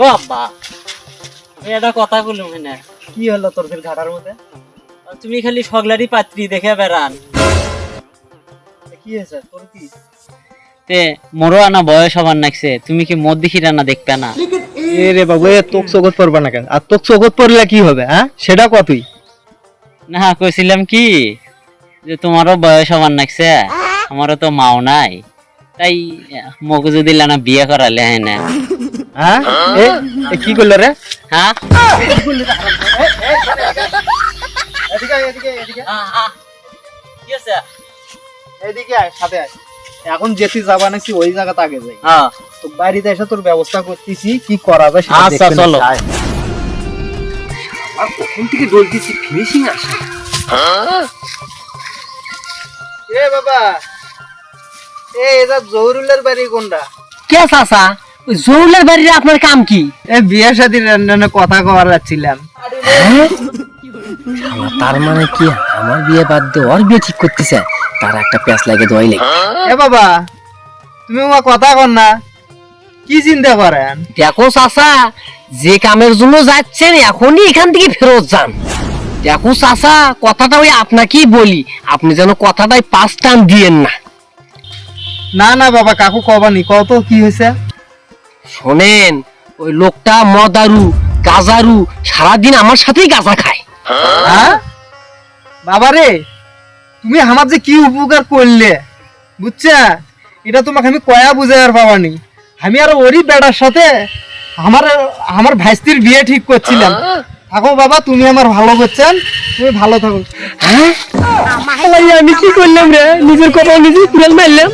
ও আব্বা, আমি একটা কথা বললাম না। কি হলো তোর ফের ঘাটার মধ্যে? তুমি খালি সগলারই পাত্রী দেখে বেড়ান। কি হয়েছে তোর? কি তে মোরও আনা বয়স হবার নাকছে, তুমি কি মদ দেখি রান্না দেখবে না? এ রে বাবু, এ তোক চোখত পড়বা না কেন? আর তোক চোখত পড়লে কি হবে? হ্যাঁ, সেটা কত? তুই না কইছিলাম কি যে তোমারও বয়স হবার নাকছে, আমারও তো মাও নাই, তাই মোক যদি লানা বিয়ে করালে হয় না। হ্যাঁ, এ কি করলো রে? হ্যাঁ এদিকে এদিকে এদিকে কি আছে? এদিকে আয়, সাথে আয়। এখন যেতে যাবা নাকি ওই জায়গাতে আগে যাই। হ্যাঁ তো বাড়িতে এসে তোর ব্যবস্থা করতেছি, কি করা যায় সেটা আচ্ছা, দেখতে চলো। নিচ্ছি, আয়। আর কখন থেকে ডোল দিচ্ছি, ফিনিশিং আসে। এ বাবা, এটা জহুরুলের বাড়ি কোনটা? কে চাচা? ওই জরুলের বাড়িতে আপনার কাম কি? এ বিয়ে শাদীর কথা কওয়ার যাচ্ছিলাম। তার মানে কি আমার বিয়ে বাদ দিয়ে ওর বিয়ে ঠিক করতেছে? তার একটা প্যাঁচ লাগে দোয়াই লাগে। এ বাবা, তুমি আমার কথা কর না, কি চিন্তা করেন? দেখো চাচা, যে কামের জন্য যাচ্ছেন এখনই এখান থেকে ফেরত যান। দেখো চাচা, কথাটা ওই আপনাকেই বলি, আপনি যেন কথাটাই পাঁচ টান দিয়েন না। না না বাবা, কাকু কবানি, কত কি হয়েছে? শোনেন, ওই লোকটা মদারু গাজারু, সারাদিন আমার সাথেই গাঁজা খায়। হ্যাঁ বাবা রে, তুমি আমার যে কি উপকার করলে বুঝছা, এটা তোমাকে আমি কয়া বুঝে আর পাবানি। আমি আর ওরই বেটার সাথে আমার আমার ভাইস্তির বিয়ে ঠিক করছিলাম। থাকো বাবা, তুমি আমার ভালো করছেন, তুমি ভালো থাকো। হ্যাঁ, আমি কি করলাম রে? নিজের কথা নিজে কুড়াল মারলাম।